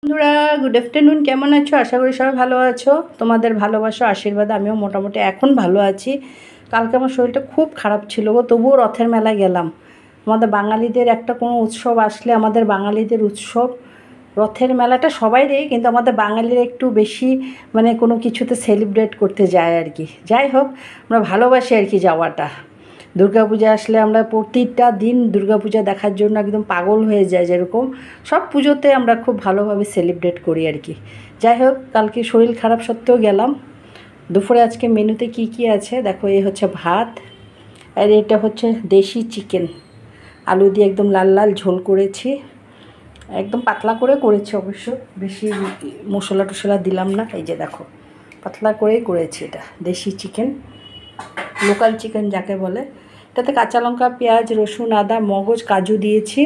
বন্ধুরা good afternoon, কেমন আছো? আশা করি সবাই ভালো আছো। তোমাদের ভালোবাসা আশীর্বাদে আমিও মোটামুটি এখন ভালো আছি। কালকে আমার শরীরটা খুব খারাপ ছিল গো, তবুও রথের মেলায় গেলাম। আমাদের বাঙালিদের একটা কোনো উৎসব আসলে, আমাদের বাঙালিদের উৎসব রথের মেলাটা সবাইরই, কিন্তু আমাদের বাঙালিরা একটু বেশি মানে কোনো কিছুতে সেলিব্রেট করতে যায় আর কি। যাই হোক, আমরা ভালোবাসি আর কি যাওয়াটা। দুর্গাপূজা আসলে আমরা প্রতিটা দিন দুর্গাপূজা দেখার জন্য একদম পাগল হয়ে যায়, যেরকম সব পুজোতে আমরা খুব ভালোভাবে সেলিব্রেট করি আর কি। যাই হোক, কালকে শরীর খারাপ সত্ত্বেও গেলাম। দুপুরে আজকে মেনুতে কি কি আছে দেখো, এই হচ্ছে ভাত, আর এটা হচ্ছে দেশি চিকেন, আলু দিয়ে একদম লাল লাল ঝোল করেছি। একদম পাতলা করে করেছি অবশ্য, বেশি মশলা টশলা দিলাম না। এই যে দেখো, পাতলা করেই করেছি। এটা দেশি চিকেন, লোকাল চিকেন যাকে বলে। এটাতে কাঁচা লঙ্কা, পেঁয়াজ, রসুন, আদা, মগজ, কাজু দিয়েছি,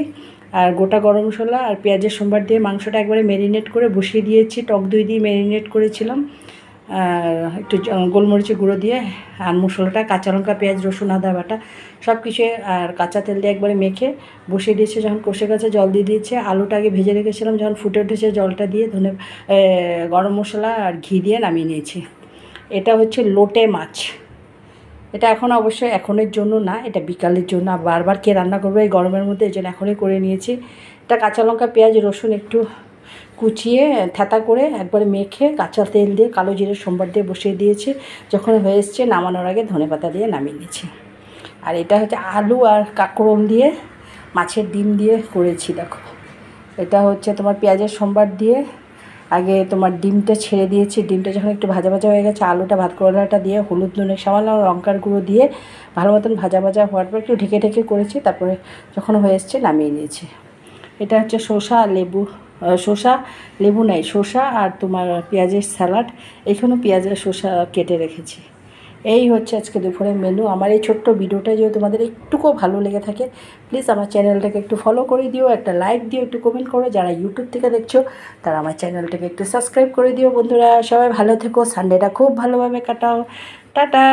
আর গোটা গরম মশলা আর পেঁয়াজের সম্বার দিয়ে মাংসটা একবারে ম্যারিনেট করে বসিয়ে দিয়েছি। টক দই দিয়ে ম্যারিনেট করেছিলাম, আর একটু গোলমরিচের গুঁড়ো দিয়ে, আর মশলাটা কাঁচা লঙ্কা, পেঁয়াজ, রসুন, আদা বাটা সব কিছু আর কাঁচা তেল দিয়ে একবারে মেখে বসিয়ে দিয়েছে। যখন কষে গেছে জল দিয়ে দিয়েছে। আলুটা আগে ভেজে রেখেছিলাম, যখন ফুটে উঠেছে জলটা দিয়ে গরম মশলা আর ঘি দিয়ে নামিয়ে নিয়েছি। এটা হচ্ছে লোটে মাছ। এটা এখন অবশ্যই এখনের জন্য না, এটা বিকালের জন্য। বারবার কে রান্না করবে এই গরমের মধ্যে, এই জন্য এখনই করে নিয়েছি। এটা কাঁচা লঙ্কা, পেঁয়াজ, রসুন একটু কুচিয়ে থেঁতা করে একবারে মেখে কাঁচা তেল দিয়ে কালো জিরের সম্বার দিয়ে বসিয়ে দিয়েছি। যখন হয়ে এসছে নামানোর আগে ধনেপাতা দিয়ে নামিয়ে নিয়েছি। আর এটা হচ্ছে আলু আর কাঁকরোল দিয়ে মাছের ডিম দিয়ে করেছি দেখো। এটা হচ্ছে তোমার পেঁয়াজের সম্বার দিয়ে আগে তোমার ডিমটা ছেড়ে দিয়েছি। ডিমটা যখন একটু ভাজা ভাজা হয়ে গেছে, আলুটা ভাত করলাটা দিয়ে হলুদ নুনে সামান্য লঙ্কার গুঁড়ো দিয়ে ভালো মতন ভাজা ভাজা হওয়ার পর একটু ঢেকে ঢেকে করেছি। তারপরে যখন হয়ে এসছে নামিয়ে নিয়েছি। এটা হচ্ছে শসা লেবু, শসা লেবু নাই, শসা আর তোমার পেঁয়াজের স্যালাড। এখানেও পেঁয়াজের শসা কেটে রেখেছি। এই হচ্ছে আজকে দুপুরের মেনু। আমার এই ছোট্ট ভিডিওটা যদি তোমাদের একটুকুও ভালো লেগে থাকে, প্লিজ আমার চ্যানেলটাকে একটু ফলো করে দিও, একটা লাইক দিও, একটু কমেন্ট করো। যারা ইউটিউব থেকে দেখছো তারা আমার চ্যানেলটাকে একটু সাবস্ক্রাইব করে দিও। বন্ধুরা সবাই ভালো থেকো, সানডেটা খুব ভালোভাবে কাটাও। টাটা।